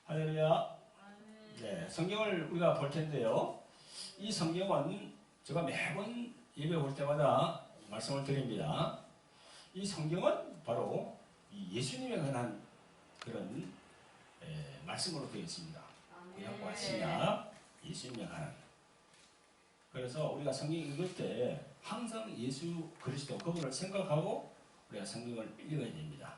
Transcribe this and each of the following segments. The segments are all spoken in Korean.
할렐루야. 네, 성경을 우리가 볼 텐데요. 이 성경은 제가 매번 예배 볼 때마다 말씀을 드립니다. 이 성경은 바로 예수님에 관한 그런 말씀으로 되어 있습니다. 구약과 신약, 예수님에 관한. 그래서 우리가 성경 읽을 때 항상 예수 그리스도 그분을 생각하고 우리가 성경을 읽어야 됩니다.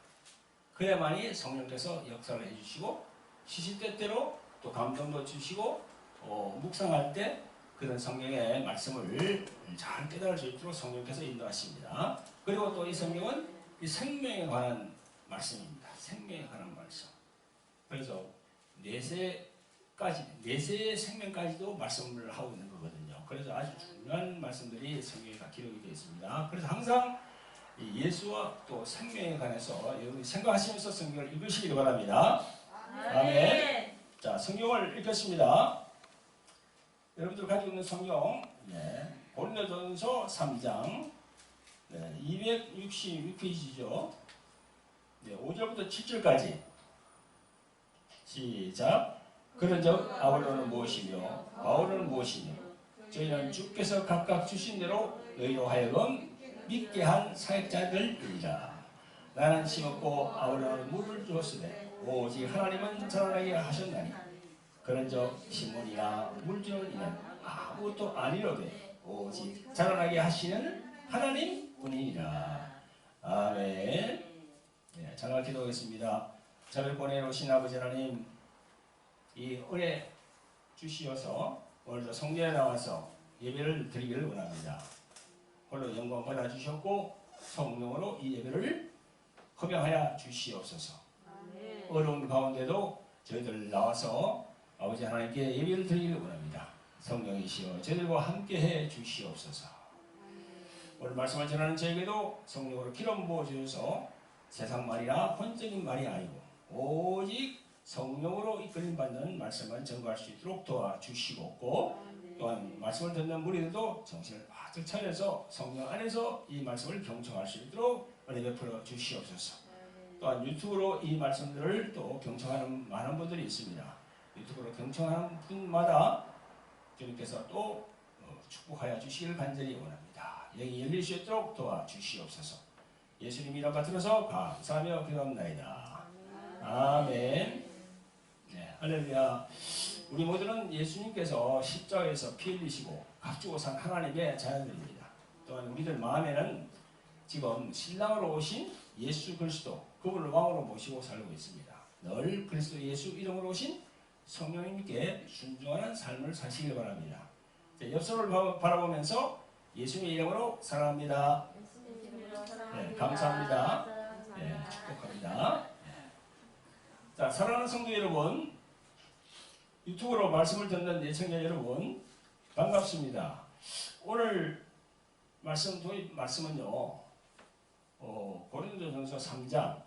그래야만이 성령께서 역사를 해주시고 시시때때로 또 감동도 주시고 묵상할 때 그런 성경의 말씀을 잘 깨달을 수 있도록 성령께서 인도하십니다. 그리고 또 이 성경은 이 생명에 관한 말씀입니다. 생명에 관한 말씀. 그래서 내세의 생명까지도 말씀을 하고 있는 거거든요. 그래서 아주 중요한 말씀들이 성경에 다 기록이 되어 있습니다. 그래서 항상 예수와 또 생명에 관해서 여러분이 생각하시면서 성경을 읽으시기 바랍니다. 아멘. 자, 성경을 읽겠습니다. 여러분들 가지고 있는 성경, 고린도전서 3장 266페이지죠. 5절부터 7절까지 시작. 그런즉 아볼로는 무엇이며 바울은 무엇이며 저희는 주께서 각각 주신 대로 너희로 하여금 믿게 한 사역자들이라. 나는 심었고 아볼로는 물을 주었으되 오직 하나님은 자라나게 하셨나니 그런즉 심문이나 물주는 이는 아무것도 아니로되 오직 자라나게 하시는 하나님 뿐이니라. 아멘. 장을 기도하겠습니다. 저를 보내오신 아버지 하나님, 이 은혜 주시어서 오늘도 성전에 나와서 예배를 드리기를 원합니다. 홀로 영광 받아주셨고 성령으로 이 예배를 허명하여 주시옵소서. 어려운 가운데도 저희들 나와서 아버지 하나님께 예배를 드리기를 원합니다. 성령이시여 저희들과 함께해 주시옵소서. 오늘 말씀을 전하는 저에게도 성령으로 기름 부어주셔서 세상 말이나 혼적인 말이 아니고 오직 성령으로 이끌림 받는 말씀만 전가할 수 있도록 도와주시고 또한 말씀을 듣는 무리들도 정신을 바짝 차려서 성령 안에서 이 말씀을 경청할 수 있도록 은혜 베풀어 주시옵소서. 또한 유튜브로 이 말씀들을 또 경청하는 많은 분들이 있습니다. 유튜브로 경청하는 분마다 주님께서 또 축복하여 주시길 간절히 원합니다. 영이 열릴 수 있도록 도와주시옵소서. 예수님 이름 받들어서 감사하며 기도합나이다. 아멘. 할렐루야. 우리 모두는 예수님께서 십자가에서 피 흘리시고 값주고 산 하나님의 자녀들입니다. 또한 우리들 마음에는 지금 신랑으로 오신 예수 그리스도 그분을 왕으로 모시고 살고 있습니다. 늘 그리스도 예수 이름으로 오신 성령님께 순종하는 삶을 사시길 바랍니다. 옆선을 바라보면서 예수님의 이름으로 사랑합니다. 감사합니다. 축복합니다. 자, 사랑하는 성도 여러분, 유튜브로 말씀을 듣는 예청자 여러분, 반갑습니다. 오늘 말씀은요, 고린도전서 3장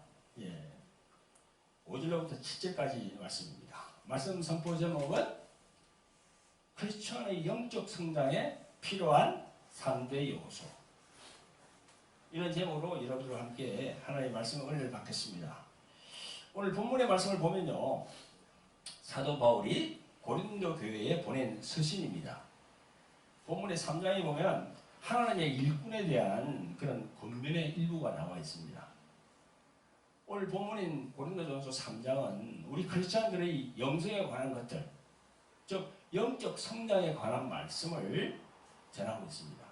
5절부터 7절까지 말씀입니다. 말씀 선포 제목은 크리스천의 영적 성장에 필요한 3대 요소. 이런 제목으로 여러분들과 함께 하나님의 말씀의 은혜를 받겠습니다. 오늘 본문의 말씀을 보면요, 사도 바울이 고린도 교회에 보낸 서신입니다. 본문의 3장에 보면 하나님의 일꾼에 대한 그런 권면의 일부가 나와 있습니다. 오늘 본문인 고린도전서 3장은 우리 크리스찬들의 영성에 관한 것들, 즉 영적 성장에 관한 말씀을 전하고 있습니다.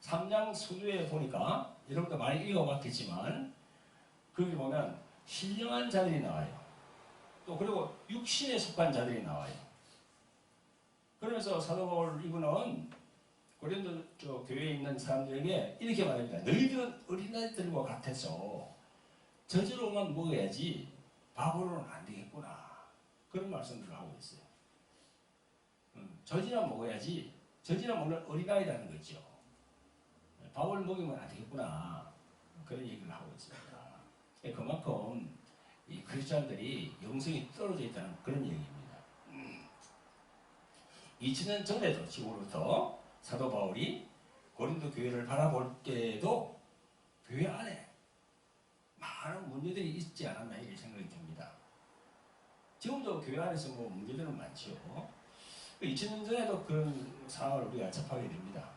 3장 서두에 보니까 여러분도 많이 읽어봤겠지만 거기 보면 신령한 자들이 나와요. 또 그리고 육신에 속한 자들이 나와요. 그러면서 사도 바울 이분은 고린도 교회에 있는 사람들에게 이렇게 말합니다. 너희들은 어린아이들과 같아서 저주로만 먹어야지 밥으로는 안 되겠구나. 그런 말씀들을 하고 있어요. 저지나 먹어야지. 저지나 먹는 어린아이라는 거죠. 밥을 먹이면 안 되겠구나. 그런 얘기를 하고 있습니다. 그만큼 이 크리스찬들이 영성이 떨어져 있다는 그런 얘기입니다. 2000년 전에도 지금으로부터 사도 바울이 고린도 교회를 바라볼 때에도 교회 안에 많은 문제들이 있지 않았나 이렇게 생각이 듭니다. 지금도 교회 안에서 뭐 문제들은 많죠. 2000년 전에도 그런 상황을 우리가 접하게 됩니다.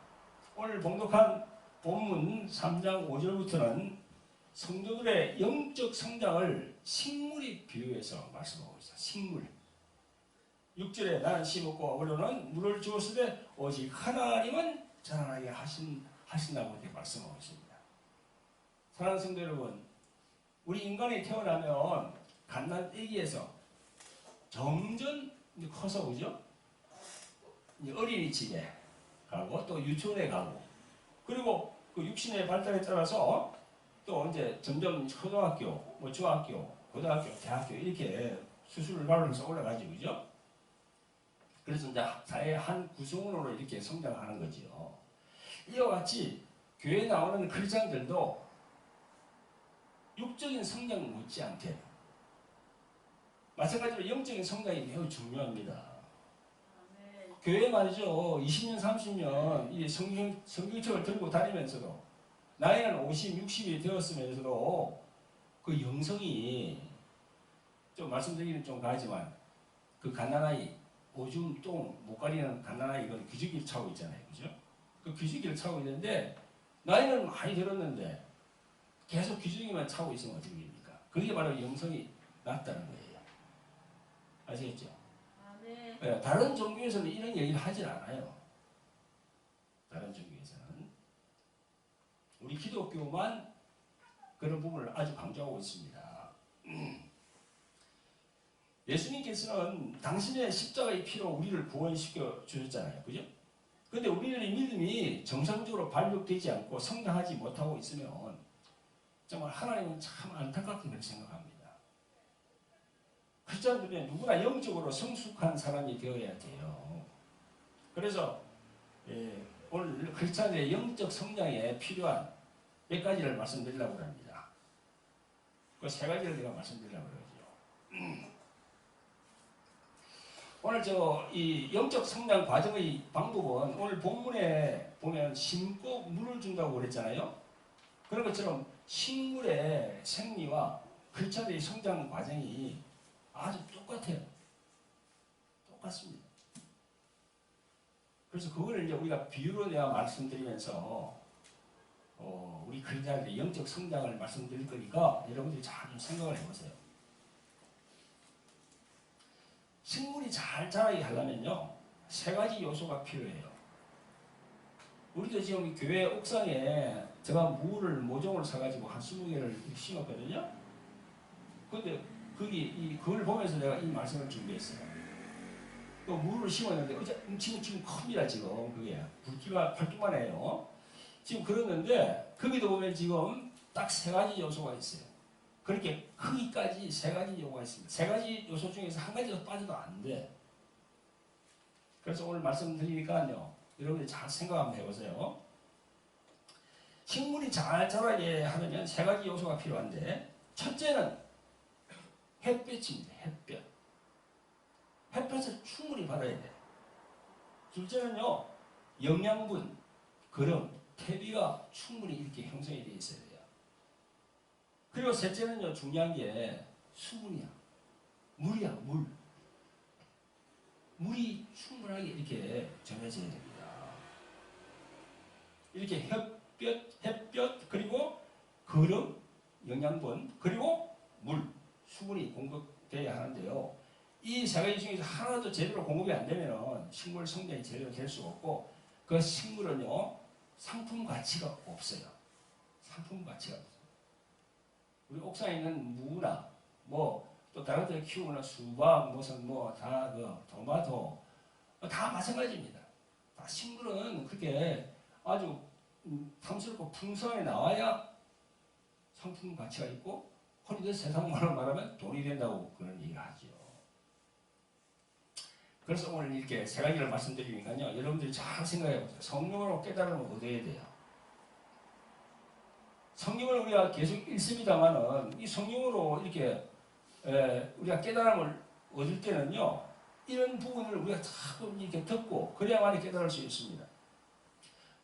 오늘 봉독한 본문 3장 5절부터는 성도들의 영적 성장을 식물이 비유해서 말씀하고 있어요. 식물. 6절에 나는 심었고 아브라함은 물을 주었으되 오직 하나님은 자라나게 하신다고 이렇게 말씀하고 있습니다. 사랑하는 성도 여러분, 우리 인간이 태어나면 갓난 아기에서 점점 커서 오죠. 어린이집에 가고 또 유치원에 가고 그리고 그 육신의 발달에 따라서 또 이제 점점 초등학교, 뭐 중학교, 고등학교, 대학교 이렇게 수술을 밟으면서 올라가죠, 그죠? 그래서 이제 사회의 한 구성원으로 이렇게 성장하는 거지요. 이와 같이 교회에 나오는 크리스찬들도 육적인 성장 못지않게 마찬가지로 영적인 성장이 매우 중요합니다. 교회 말이죠. 20년, 30년 이 성경책을 들고 다니면서도 나이는 50, 60이 되었으면서도 그 영성이 좀 말씀드리기는 좀 가지만 그 갓난아이 오줌, 똥, 못 가리는 갓난아이 이건 기저귀를 차고 있잖아요. 그죠? 그 기저귀를 차고 있는데 나이는 많이 들었는데 계속 기저귀만 차고 있으면 어떻게 됩니까? 그게 바로 영성이 낮다는 거예요. 아시겠죠? 네, 다른 종교에서는 이런 얘기를 하질 않아요. 다른 종교에서는. 우리 기독교만 그런 부분을 아주 강조하고 있습니다. 예수님께서는 당신의 십자가의 피로 우리를 구원시켜 주셨잖아요. 그죠? 근데 우리의 믿음이 정상적으로 발육되지 않고 성장하지 못하고 있으면 정말 하나님은 참 안타깝게 그렇게 생각합니다. 크리스찬들은 누구나 영적으로 성숙한 사람이 되어야 돼요. 그래서 오늘 크리스찬의 영적 성장에 필요한 몇 가지를 말씀드리려고 합니다. 그 세 가지를 제가 말씀드리려고 그러죠. 오늘 이 영적 성장 과정의 방법은 오늘 본문에 보면 심고 물을 준다고 그랬잖아요. 그런 것처럼 식물의 생리와 크리스찬의 성장 과정이 아주 똑같아요. 똑같습니다. 그래서 그걸 이제 우리가 비유로 내가 말씀드리면서 우리 크리스찬들의 영적 성장을 말씀드릴 거니까 여러분들이 잘 좀 생각을 해보세요. 식물이 잘 자라게 하려면요, 세 가지 요소가 필요해요. 우리도 지금 교회 옥상에 제가 모종을 사가지고 한 20개를 심었거든요. 근데 그걸 보면서 내가 이 말씀을 준비했어요. 또 물을 심었는데 지금 큽니다. 지금 그게 굵기가 팔뚝만 해요. 지금 그랬는데 거기도 보면 지금 딱 세 가지 요소가 있어요. 그렇게 크기까지 세 가지 요소가 있습니다. 세 가지 요소 중에서 한 가지가 빠져도 안 돼. 그래서 오늘 말씀드리니까요, 여러분들 잘 생각 한번 해보세요. 식물이 잘 자라게 하려면 세 가지 요소가 필요한데, 첫째는 햇볕입니다. 햇볕. 햇볕을 충분히 받아야 돼. 둘째는요, 영양분, 거름, 퇴비가 충분히 이렇게 형성이 되어 있어야 돼요. 그리고 셋째는요, 중요한 게 수분이야. 물이야, 물. 물이 충분하게 이렇게 전해져야 됩니다. 이렇게 햇볕, 그리고 거름, 영양분, 그리고 물, 수분이 공급돼야 하는데요. 이 세 가지 중에서 하나도 제대로 공급이 안 되면 식물 성장이 제대로 될 수가 없고, 그 식물은요, 상품 가치가 없어요. 상품 가치가 없어요. 우리 옥상에 있는 무나, 또 다른 데 키우는 수박, 다 토마토, 다 마찬가지입니다. 다 식물은 그렇게 아주 탐스럽고 풍성하게 나와야 상품 가치가 있고, 그런데 세상말로 말하면 돈이 된다고 그런 얘기를 하죠. 그래서 오늘 이렇게 세 가지를 말씀드리니까요, 여러분들이 잘 생각해 보세요. 성령으로 깨달음을 얻어야 돼요. 성령을 우리가 계속 읽습니다만은 이 성령으로 이렇게 우리가 깨달음을 얻을 때는요, 이런 부분을 우리가 자꾸 이렇게 듣고 그래야만 깨달을 수 있습니다.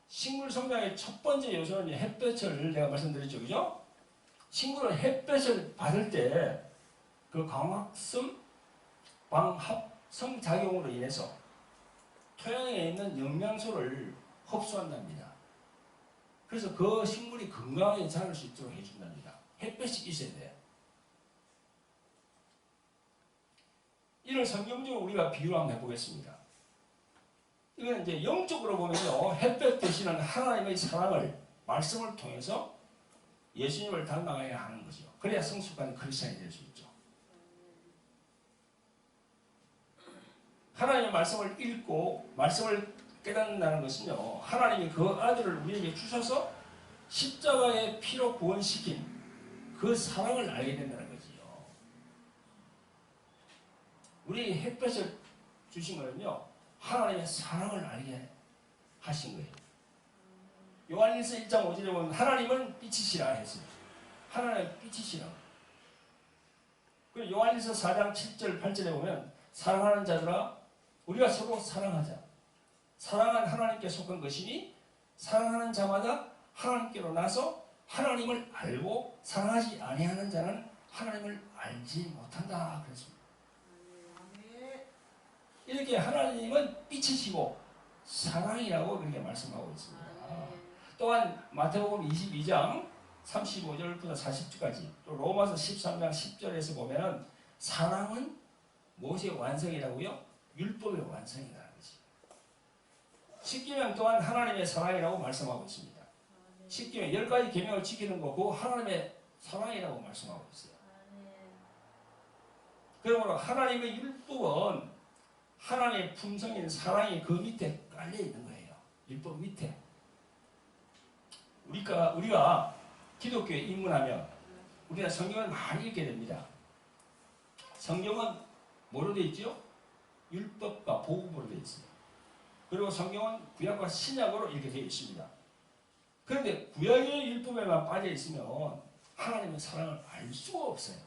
식물 성장의 첫 번째 요소는 햇볕을 내가 말씀드렸죠, 그죠? 식물은 햇볕을 받을 때 그 광합성 방합성 작용으로 인해서 토양에 있는 영양소를 흡수한답니다. 그래서 그 식물이 건강하게 자랄 수 있도록 해준답니다. 햇볕이 있어야 돼요. 이를 성경적으로 우리가 비유를 한번 해보겠습니다. 이건 이제 영적으로 보면요, 햇볕 되시는 하나님의 사랑을 말씀을 통해서 예수님을 닮아가야 하는 거죠. 그래야 성숙한 크리스찬이 될 수 있죠. 하나님의 말씀을 읽고 말씀을 깨닫는다는 것은요, 하나님이 그 아들을 우리에게 주셔서 십자가의 피로 구원시킨 그 사랑을 알게 된다는 거지요. 우리 햇볕을 주신 거는요, 하나님의 사랑을 알게 하신 거예요. 요한일서 1장 5절에 보면 하나님은 빛이시라 했어요. 하나님은 빛이시라. 그리고 요한일서 4장 7절 8절에 보면 사랑하는 자들아 우리가 서로 사랑하자. 사랑한 하나님께 속한 것이니 사랑하는 자마다 하나님께로 나서 하나님을 알고 사랑하지 아니하는 자는 하나님을 알지 못한다 그랬습니다. 이렇게 하나님은 빛이시고 사랑이라고 그렇게 말씀하고 있습니다. 또한 마태복음 22장 35절부터 40절까지 또 로마서 13장 10절에서 보면은 사랑은 무엇의 완성이라고요? 율법의 완성이라는 것이. 십계명 또한 하나님의 사랑이라고 말씀하고 있습니다. 십계명 10가지 계명을 지키는 거고 하나님의 사랑이라고 말씀하고 있어요. 그러므로 하나님의 율법은 하나님의 품성인 사랑이 그 밑에 깔려 있는 거예요. 율법 밑에. 우리가 기독교에 입문하면 우리가 성경을 많이 읽게 됩니다. 성경은 뭐로 되어 있죠? 율법과 복음으로 되어 있어요. 그리고 성경은 구약과 신약으로 이렇게 되어 있습니다. 그런데 구약의 율법에만 빠져 있으면 하나님의 사랑을 알 수가 없어요.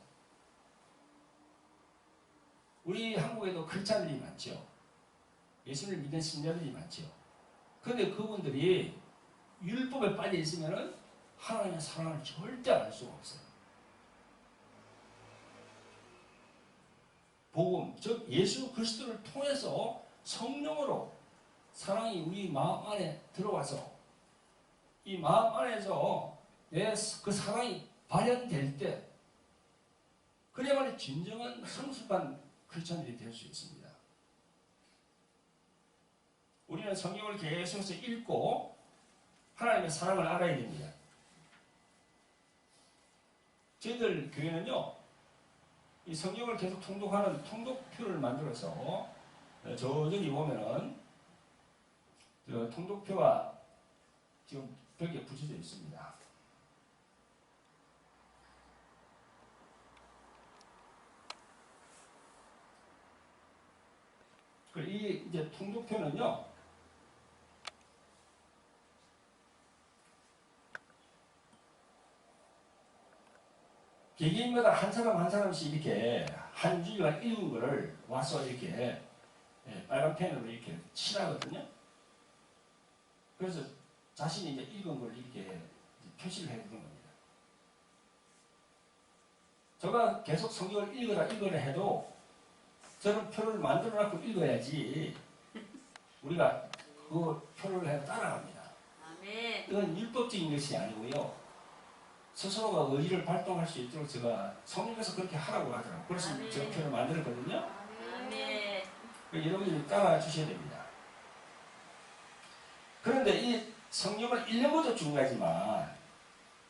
우리 한국에도 크리스찬들이 많죠. 예수를 믿는 신자들이 많죠. 그런데 그분들이 율법에 빠져 있으면 하나님의 사랑을 절대 알 수가 없어요. 복음, 즉 예수 그리스도를 통해서 성령으로 사랑이 우리 마음 안에 들어와서 이 마음 안에서 내 그 사랑이 발현될 때 그래야만 진정한 성숙한 크리스찬들이 될 수 있습니다. 우리는 성경을 계속해서 읽고 하나님의 사랑을 알아야 됩니다. 저희들 교회는요, 이 성경을 계속 통독하는 통독표를 만들어서 저기 보면은 그 통독표가 지금 벽에 붙여져 있습니다. 이 이제 통독표는요, 개개인마다 한 사람 한 사람씩 이렇게 한 주기가 읽은 거를 와서 이렇게 빨간 펜으로 이렇게 칠하거든요. 그래서 자신이 이제 읽은 걸 이렇게 표시를 해두는 겁니다. 제가 계속 성경을 읽으라 해도 저는 표를 만들어 놓고 읽어야지 우리가 그 표를 해 따라갑니다. 이건 율법적인 것이 아니고요. 스스로가 의지를 발동할 수 있도록 제가 성령께서 그렇게 하라고 하더라고요. 그래서 저 표를 만들었거든요. 여러분들이 따라와 주셔야 됩니다. 그런데 이 성령을 읽는 것도 중요하지만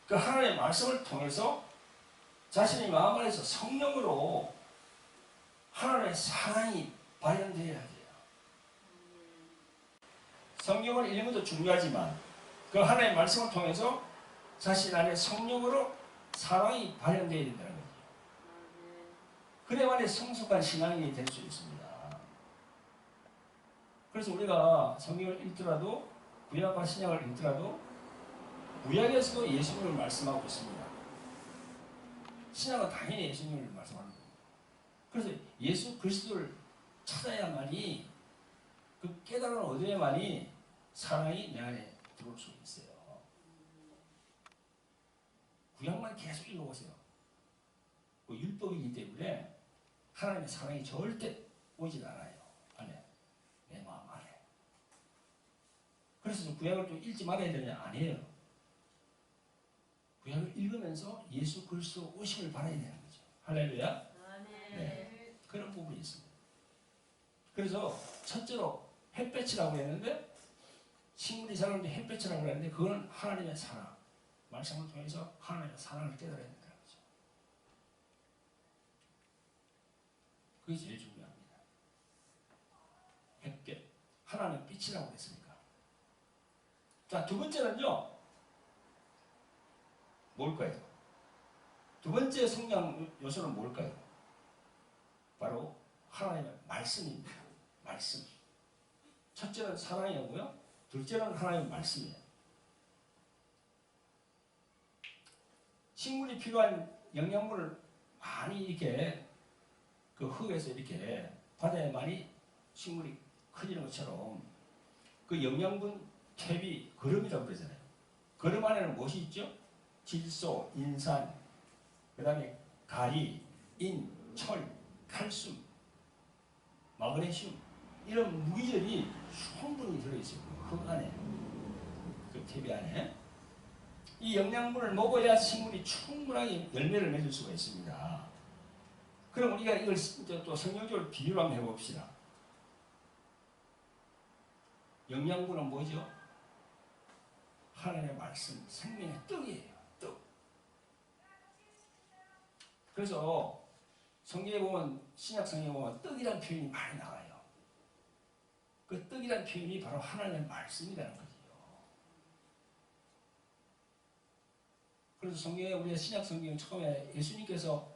그 하나님의 말씀을 통해서 자신의 마음 안에서 성령으로 하나님의 사랑이 발현되어야 돼요. 성경을 읽는 것도 중요하지만 그 하나님의 말씀을 통해서 자신 안에 성령으로 사랑이 발현되어야 된다는 거죠. 그래야만 성숙한 신앙인이 될 수 있습니다. 그래서 우리가 성경을 읽더라도 구약과 신약을 읽더라도 구약에서도 예수님을 말씀하고 있습니다. 신약은 당연히 예수님을 말씀하는 겁니다. 그래서 예수 그리스도를 찾아야만이 그 깨달음을 얻어야만이 사랑이 내 안에 들어올 수 있어요. 구약만 계속 읽어보세요. 그 율법이기 때문에 하나님의 사랑이 절대 오질 않아요. 안에. 내 마음 안에. 그래서 구약을 또 읽지 말아야 되냐? 아니에요. 구약을 읽으면서 예수 그리스도 오심을 바라야 되는 거죠. 할렐루야. 네. 그런 부분이 있습니다. 그래서 첫째로 햇볕이라고 했는데 식물이 자라는데 햇볕이라고 했는데 그건 하나님의 사랑. 말씀을 통해서 하나님의 사랑을 깨달아야 된다는 거죠. 그게 제일 중요합니다. 햇볕. 하나님의 빛이라고 했으니까. 자, 두 번째는요. 뭘까요? 두 번째 성장 요소는 뭘까요? 바로 하나님의 말씀입니다. 말씀. 첫째는 사랑이고요. 둘째는 하나님의 말씀이에요. 식물이 필요한 영양분을 많이 이렇게 그 흙에서 이렇게 바다에 많이 식물이 커지는 것처럼 그 영양분 탭이 거름이라고 그러잖아요. 거름 안에는 무엇이 있죠? 질소, 인산, 그 다음에 가리, 인, 철, 칼슘, 마그네슘 이런 무기질이 충분히 들어있어요. 흙 안에, 그 탭이 안에. 이 영양분을 먹어야 식물이 충분하게 열매를 맺을 수가 있습니다. 그럼 우리가 이걸 또 성경적으로 비유를 한번 해봅시다. 영양분은 뭐죠? 하나님의 말씀, 생명의 떡이에요. 떡. 그래서 성경에 보면, 신약 성경에 보면 떡이라는 표현이 많이 나와요. 그 떡이라는 표현이 바로 하나님의 말씀이라는 거죠. 그래서 성경에 우리가 신약 성경 처음에 예수님께서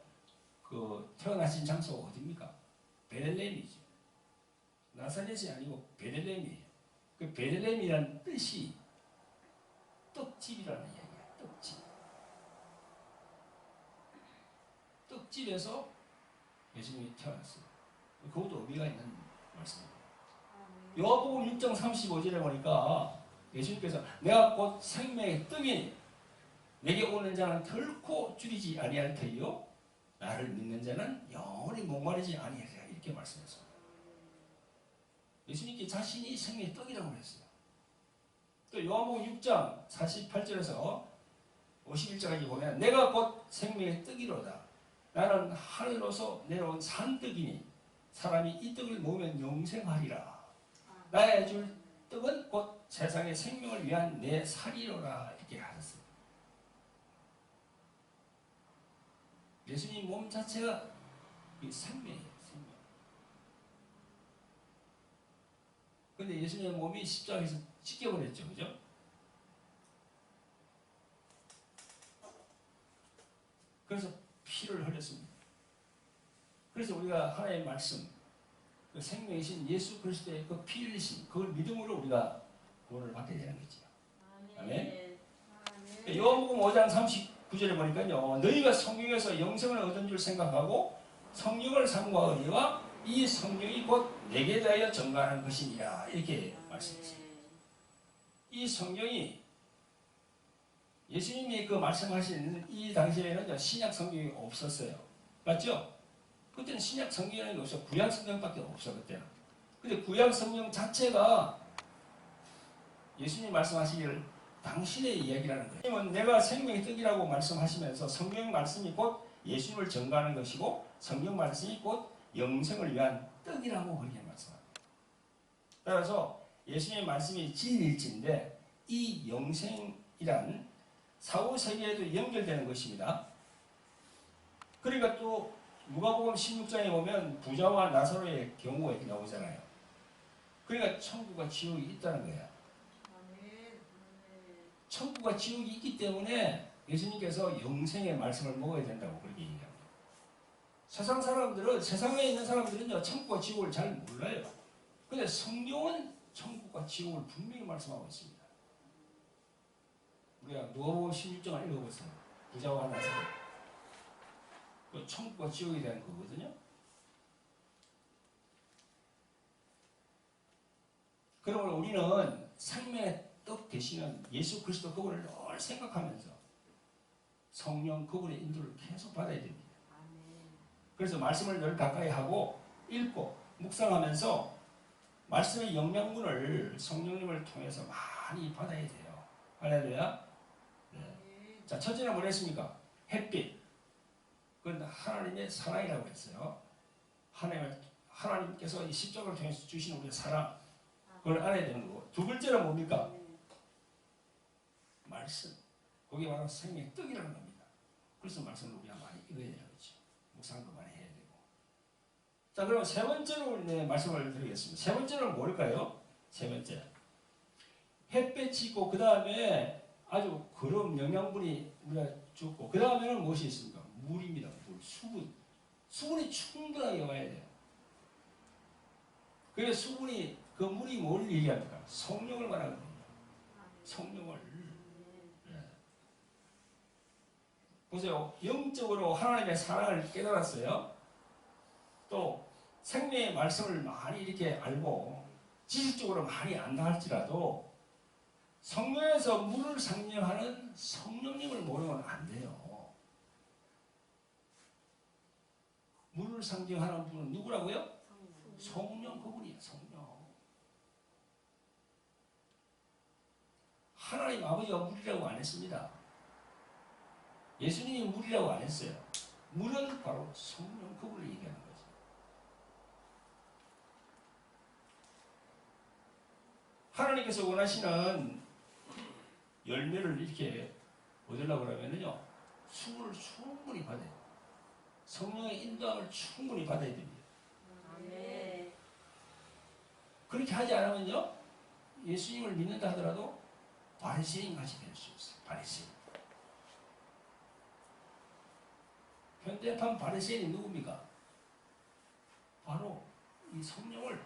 그 태어나신 장소가 어디입니까? 베들레헴이죠. 나사렛이 아니고 베들레헴이에요. 그 베들레헴이라는 뜻이 떡집이라는 이야기예요. 떡집. 떡집에서 예수님이 태어났어요. 그것도 의미가 있는 말씀입니다. 요한복음 6장 35절에 보니까 예수님께서 내가 곧 생명의 떡이니 내게 오는 자는 결코 줄이지 아니할 터이요 나를 믿는 자는 영원히 목마르지 아니하리라 이렇게 말씀했습니다. 예수님께 자신이 생명의 떡이라고 했어요. 또 요한복음 6장 48절에서 51절까지 보면 내가 곧 생명의 떡이로다. 나는 하늘로서 내려온 산떡이니 사람이 이 떡을 먹으면 영생하리라. 나의 줄 떡은 곧 세상의 생명을 위한 내 살이로라 이렇게 하셨어요. 예수님 몸 자체가 생명이에요. 생명. 그런데 예수님의 몸이 십자가에서 찢겨버렸죠. 그죠? 그래서 피를 흘렸습니다. 그래서 우리가 하나님의 말씀, 그 생명이신 예수 그리스도의 그 피 흘리심, 그걸 믿음으로 우리가 구원을 받게 되는 거죠. 아멘. 요한복음 5장 39절에 보니까요. 너희가 성경에서 영생을 얻은 줄 생각하고 성령을 삼가하니와 이 성령이 곧 내게 대하여 증거하는 것이니라. 이렇게 말씀했습니다. 이 성경이 예수님이 그 말씀하신 이 당시에는 신약 성경이 없었어요. 맞죠? 그때는 신약 성경이 없어. 구약 성경밖에 없어 그때는. 근데 구약 성경 자체가 예수님 말씀하시기를 당신의 이야기라는 거예요. 예수님은 내가 생명의 떡이라고 말씀하시면서 성경 말씀이 곧 예수님을 증거하는 것이고 성경 말씀이 곧 영생을 위한 떡이라고 그렇게 말씀합니다. 따라서 예수님의 말씀이 진리일지인데 이 영생이란 사후세계에도 연결되는 것입니다. 그러니까 또 누가복음 16장에 보면 부자와 나사로의 경우가 이렇게 나오잖아요. 그러니까 천국과 지옥이 있다는 거예요. 천국과 지옥이 있기 때문에 예수님께서 영생의 말씀을 먹어야 된다고 그렇게 얘기합니다. 세상 사람들은, 세상에 있는 사람들은요, 천국과 지옥을 잘 몰라요. 근데 성경은 천국과 지옥을 분명히 말씀하고 있습니다. 우리가 누가복음 16장을 읽어보세요. 부자와 나사로. 그 천국과 지옥에 대한 거거든요. 그러므로 우리는 생명의 떡 되시는 예수 그리스도 그분을 늘 생각하면서 성령 그분의 인도를 계속 받아야 됩니다. 그래서 말씀을 늘 가까이 하고 읽고 묵상하면서 말씀의 영양분을 성령님을 통해서 많이 받아야 돼요. 할렐루야. 네. 자, 첫째는 뭐랬습니까? 햇빛. 그건 하나님의 사랑이라고 했어요. 하나님께서 이 십자가를 통해서 주신 우리의 사랑, 그걸 알아야 되는 거고. 두 번째는 뭡니까? 말씀. 그게 바로 생명의 떡이라는 겁니다. 그래서 말씀을 우리가 많이 읽어야 되는 거죠. 묵상도 많이 해야 되고. 자, 그럼 세 번째로 말씀을 드리겠습니다. 세 번째는 뭘까요? 세 번째. 햇볕이 있고, 그 다음에 아주 그런 영양분이 우리가 죽고, 그 다음에는 무엇이 있습니까? 물입니다. 물, 수분. 수분이 충분하게 와야 돼요. 그래서 수분이, 그 물이 뭘 얘기합니까? 성령을 말하거든요. 성령을. 네. 보세요. 영적으로 하나님의 사랑을 깨달았어요. 또 생명의 말씀을 많이 이렇게 알고 지식적으로 많이 안다 할지라도 성령에서 물을 상징하는 성령님을 모르면 안 돼요. 물을 상징하는 분은 누구라고요? 성령 그분이에요. 성령. 하나님 아버지가 물이라고 안 했습니다. 예수님이 물이라고 안 했어요. 물은 바로 성령 그분을 얘기하는 거죠. 하나님께서 원하시는 열매를 이렇게 얻으려고 그러면요, 수분을 충분히 받아야 돼요. 성령의 인도함을 충분히 받아야 됩니다. 네. 그렇게 하지 않으면요, 예수님을 믿는다 하더라도 바리새인 같이 될 수 있어요. 바리새인. 현대판 바리새인이 누굽니까? 바로 이 성령을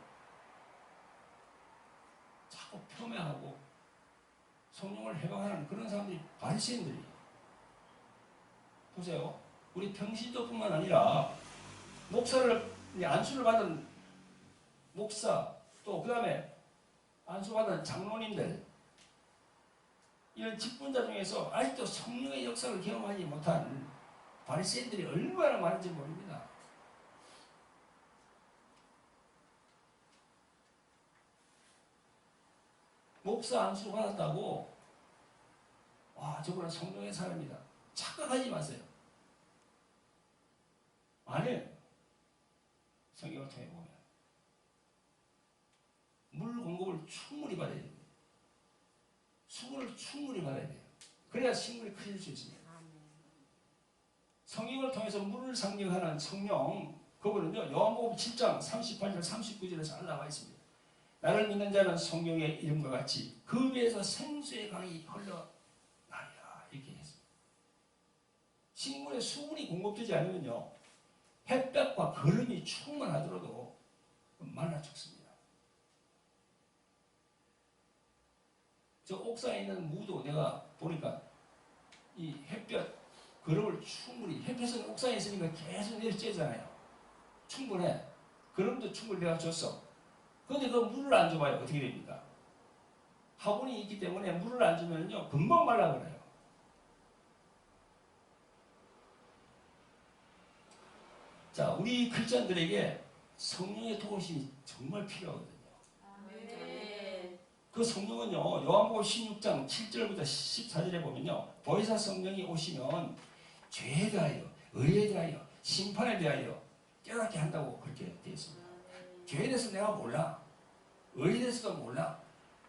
자꾸 폄훼하고 성령을 해방하는 그런 사람들이 바리새인들이에요. 보세요. 우리 평신도뿐만 아니라 목사를 안수를 받은 목사, 또 그 다음에 안수받은 장로님들, 이런 직분자 중에서 아직도 성령의 역사를 경험하지 못한 바리새인들이 얼마나 많은지 모릅니다. 목사 안수 받았다고 와, 저분은 성령의 사람이다, 착각하지 마세요. 아니에요. 성경을 통해 보면 물 공급을 충분히 받아야 됩니다. 수분을 충분히 받아야 돼요. 그래야 식물이 커질 수 있습니다. 성경을 통해서 물을 상징하는 성령, 그거는요, 요한복음 7장 38절 39절에 잘 나와 있습니다. 나를 믿는 자는 성경의 이름과 같이 그 배에서 생수의 강이 흘러나리라, 이렇게 했습니다. 식물에 수분이 공급되지 않으면요, 햇볕과 거름이 충만하더라도 말라 죽습니다. 저 옥상에 있는 무도 내가 보니까 이 햇볕, 거름을 충분히, 햇볕은 옥상에 있으니까 계속 내려쬐잖아요. 충분해. 거름도 충분히 내가 줬어. 그런데 그 물을 안 줘봐요. 어떻게 됩니까? 화분이 있기 때문에 물을 안 주면요, 금방 말라버려요. 자, 우리 크리스천들에게 성령의 도우심이 정말 필요하거든요. 그 성령은요, 요한복음 16장 7절부터 14절에 보면요, 보혜사 성령이 오시면 죄에 대하여, 의에 대하여, 심판에 대하여 깨닫게 한다고 그렇게 되어 있습니다. 죄에 대해서 내가 몰라, 의에 대해서도 몰라,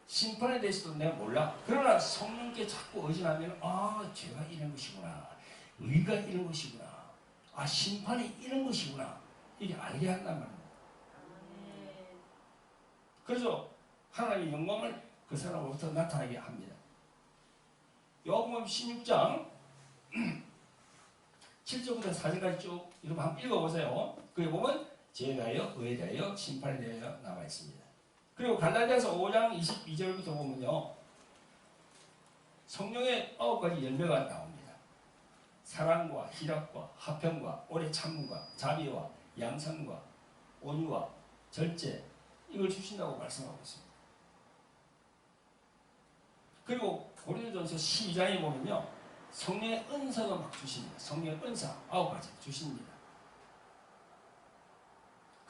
심판에 대해서도 내가 몰라. 그러나 성령께 자꾸 의존하면 아, 죄가 이런 것이구나, 의가 이런 것이구나, 아, 심판이 이런 것이구나, 이게 알게 한단 말입니다. 그래서 하나님의 영광을 그 사람으로부터 나타나게 합니다. 요한복음 16장 7절부터 4절까지 쭉 이렇게 한번 읽어보세요. 거기 보면 죄에 대하여, 의에 대하여, 심판에 대하여 나와 있습니다. 그리고 갈라디아서 5장 22절부터 보면요, 성령의 9가지 열매가 나옵니다. 사랑과 희락과 화평과 오래 참음과 자비와 양선과 온유와 절제, 이걸 주신다고 말씀하고 있습니다. 그리고 고린도전서 12장에 보면요, 성령의 은사도 막 주십니다. 성령의 은사 9가지 주십니다.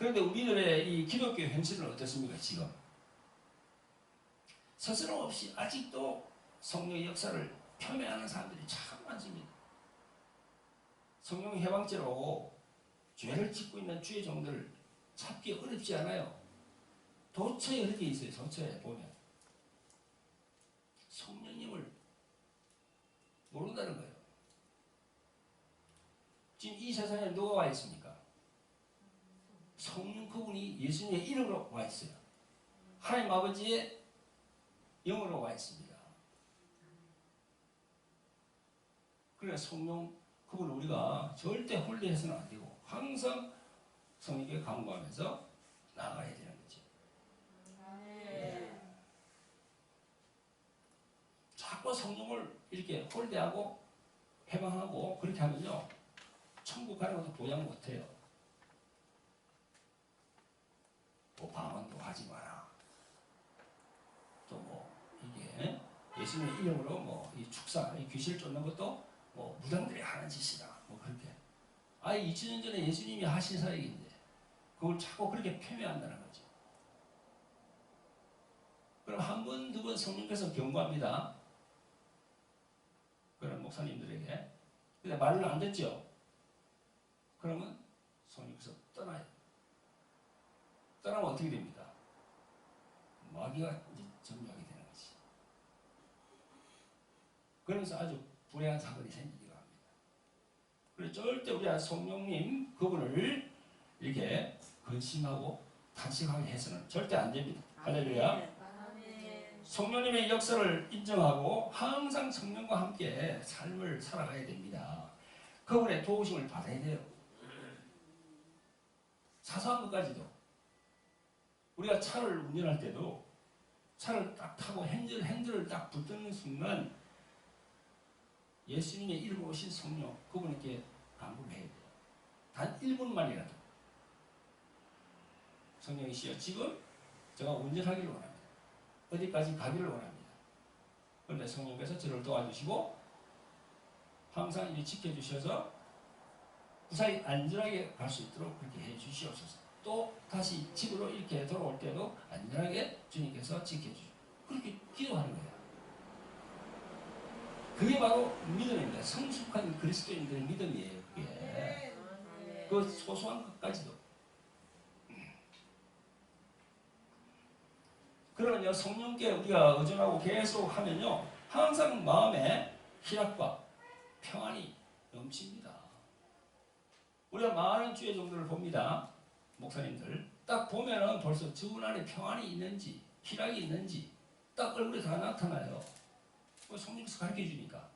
그런데 우리들의 이 기독교 현실은 어떻습니까? 지금 스스럼 없이 아직도 성령의 역사를 폄훼하는 사람들이 참 많습니다. 성령 해방죄로 죄를 짓고 있는 주의 종들을 찾기 어렵지 않아요. 도처에 그렇게 있어요. 도처에 보면 성령님을 모른다는 거예요. 지금 이 세상에 누가 와 있습니까? 성령 그분이 예수님의 이름으로 와 있어요. 하나님 아버지의 영으로 와 있습니다. 그래 성령 그분을 우리가 절대 홀리해서는 안 되고 항상 성령께 간구하면서 나아가야 되는 거죠. 네. 자꾸 성령을 이렇게 홀대하고 해방하고 그렇게 하면요 천국 가는 것도 보장 못해요. 뭐 방언도 하지 마라. 또 뭐 이게 예수님의 이름으로 뭐 이 축사, 이 귀신을 쫓는 것도 뭐 무당들이 하는 짓이다. 뭐 그렇게. 2000년 전에 예수님이 하신 사역인데 그걸 자꾸 그렇게 폄훼한다는 거죠. 그럼 한 번, 두 번 성령께서 경고합니다. 그런 목사님들에게. 근데 말을 안 듣죠. 그러면 성령께서 떠나요. 떠나면 어떻게 됩니까? 마귀가 이제 점령하게 되는 거지. 그러면서 아주 불행한 사건이 생기기도 합니다. 그래서 절대 우리가 성령님 그분을 이렇게 근심하고 탄식하게 해서는 절대 안 됩니다. 할렐루야. 성령님의 역사를 인정하고 항상 성령과 함께 삶을 살아가야 됩니다. 그분의 도우심을 받아야 돼요. 사소한 것까지도 우리가 차를 운전할 때도 차를 딱 타고 핸들을 딱 붙드는 순간 예수님의 이름으로 오신 성령 그분에게 간구를 해야 돼요. 단 1분만이라도 성령이시여 지금 제가 운전하기를 원합니다. 어디까지 가기를 원합니다. 그런데 성령께서 저를 도와주시고 항상 이렇게 지켜주셔서 무사히 안전하게 갈 수 있도록 그렇게 해주시옵소서. 또 다시 집으로 이렇게 돌아올 때도 안전하게 주님께서 지켜주시고 그렇게 기도하는 거예요. 그게 바로 믿음입니다. 성숙한 그리스도인들의 믿음이에요. 그게. 그 소소한 것까지도. 그러면요 성령께 우리가 의존하고 계속 하면요 항상 마음에 희락과 평안이 넘칩니다. 우리가 많은 주의 종들을 봅니다. 목사님들 딱 보면은 벌써 저분 안에 평안이 있는지 희락이 있는지 딱 얼굴에 다 나타나요. 성령께서 가르쳐 주니까.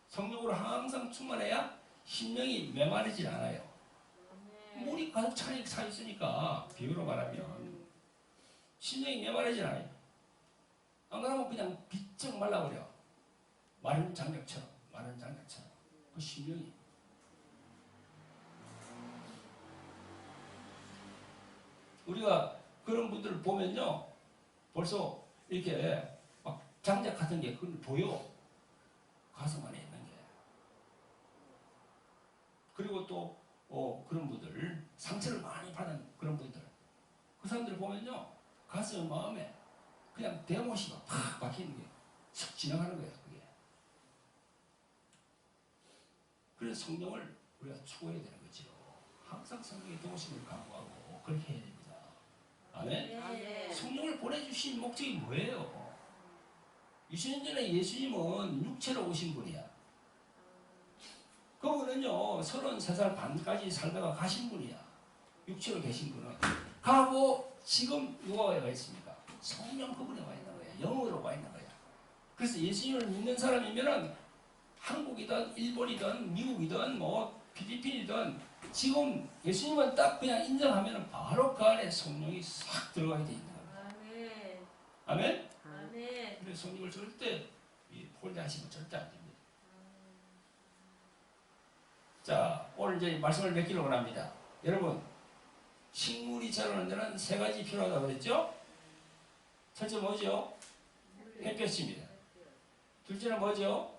성령으로 항상 충만해야 심령이 메마르지 않아요. 물이 가득 차 있으니까 비유로 말하면 심령이 메마르지 않아요. 안 그러면 그냥 비쩍 말라버려. 마른 장작처럼 그 심령이. 우리가 그런 분들을 보면요 벌써 이렇게 막 장작 같은 게 그걸 보여. 가슴 안에 있는 게. 그리고 또 그런 분들 상처를 많이 받은 그런 분들 그 사람들 보면요 가슴 마음에 그냥 대못이가 팍 박히는 게 슥 지나가는 거예요. 그게. 그래서 성령을 우리가 추구해야 되는 거죠. 항상 성령의 도우심을 강구하고 그렇게 해야 됩니다. 아멘? 네. 성령을 보내주신 목적이 뭐예요? 2000년 전에 예수님은 육체로 오신 분이야. 그분은요 33살 반까지 살다가 가신 분이야. 육체로 계신 분은. 가고 지금 누가 와 있습니까? 성령 그분에 와 있는 거야. 영으로 와 있는 거야. 그래서 예수님을 믿는 사람이면은 한국이든 일본이든 미국이든 뭐 필리핀이든 지금 예수님은 딱 그냥 인정하면 바로 그 안에 성령이 싹 들어가게 돼 있는 거예요. 아멘. 아멘? 아멘. 그래서 성령을 절대 홀대하시면 절대 안 됩니다. 자, 오늘 이제 말씀을 맺기를 원합니다. 여러분, 식물이 자라는 데는 세 가지 필요하다고 그랬죠? 첫째 뭐죠? 햇볕입니다. 둘째는 뭐죠?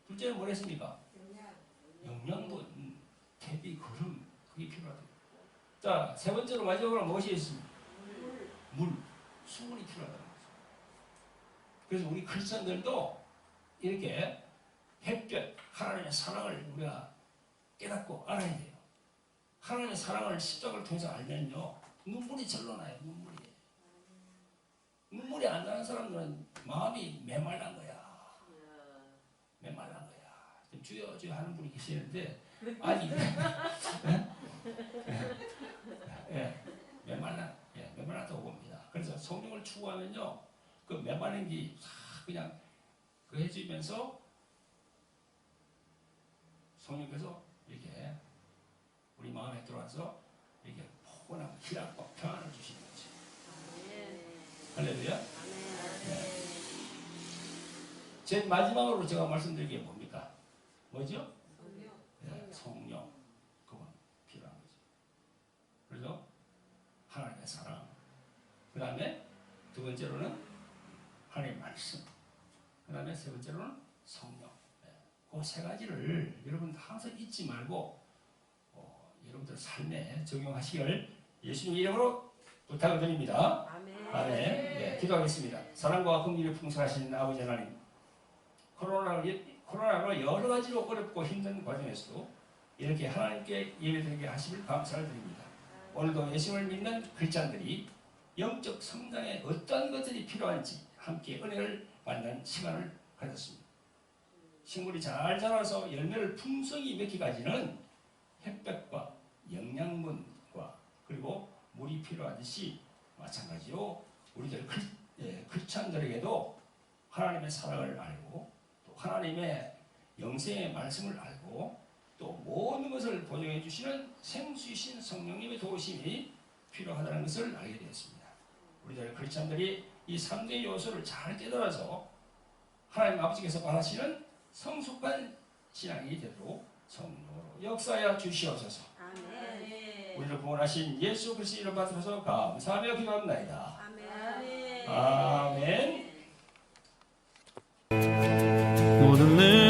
둘째는 뭘 했습니까? 영양분, 대비, 거름, 그게 필요하다. 자, 세 번째로 마지막으로 무엇이 있습니까? 물, 수분이 필요하다는 거죠. 그래서 우리 크리스천들도 이렇게 햇볕, 하나님의 사랑을 우리가 깨닫고 알아야 돼요. 하나님의 사랑을 십자가를 통해서 알면요, 눈물이 절로 나요. 눈물이 안 나는 사람들은 마음이 메말란 거야. 메말란 거야. 주여 주여 하는 분이 계시는데 아니 메말랐다고 봅니다. 그래서 성령을 추구하면요, 그 메말린 게 그냥 그 해주면서 성령께서 이렇게 우리 마음에 들어와서 이렇게 포근하고 희락과 평안을 주시는 거지. 할렐루야. 네. 제일 마지막으로 제가 말씀드린 게 뭡니까? 뭐죠? 네, 성령. 그건 필요한 거죠. 그래서 하나님의 사랑. 그 다음에 두 번째로는 하나님의 말씀. 그 다음에 세 번째로는 성령. 네. 그 세 가지를 여러분 항상 잊지 말고 여러분들 삶에 적용하시길 예수님 이름으로 부탁을 드립니다. 아멘. 아멘. 네, 기도하겠습니다. 사랑과 긍휼이 풍성하신 아버지 하나님, 코로나로 여러 가지로 어렵고 힘든 과정에서도 이렇게 하나님께 예배드리게 하심을 감사를 드립니다. 오늘도 예수님을 믿는 크리스찬들이 영적 성장에 어떤 것들이 필요한지 함께 은혜를 받는 시간을 가졌습니다. 식물이 잘 자라서 열매를 풍성히 맺기까지는 햇볕과 영양분과 그리고 물이 필요하듯이 마찬가지로 우리들 크리스찬들에게도 하나님의 사랑을 알고 또 하나님의 영생의 말씀을 알고 또 모든 것을 보증해 주시는 생수이신 성령님의 도우심이 필요하다는 것을 알게 되었습니다. 우리들 크리스찬들이 이 3대 요소를 잘 깨달아서 하나님 아버지께서 바라시는 성숙한 신앙이 되도록 성령으로 역사하여 주시옵소서. 아멘. 우리를 구원하신 예수 그리스도 이름 받들어서 감사하며 기도합나이다. 아멘. 아멘. 모든 늘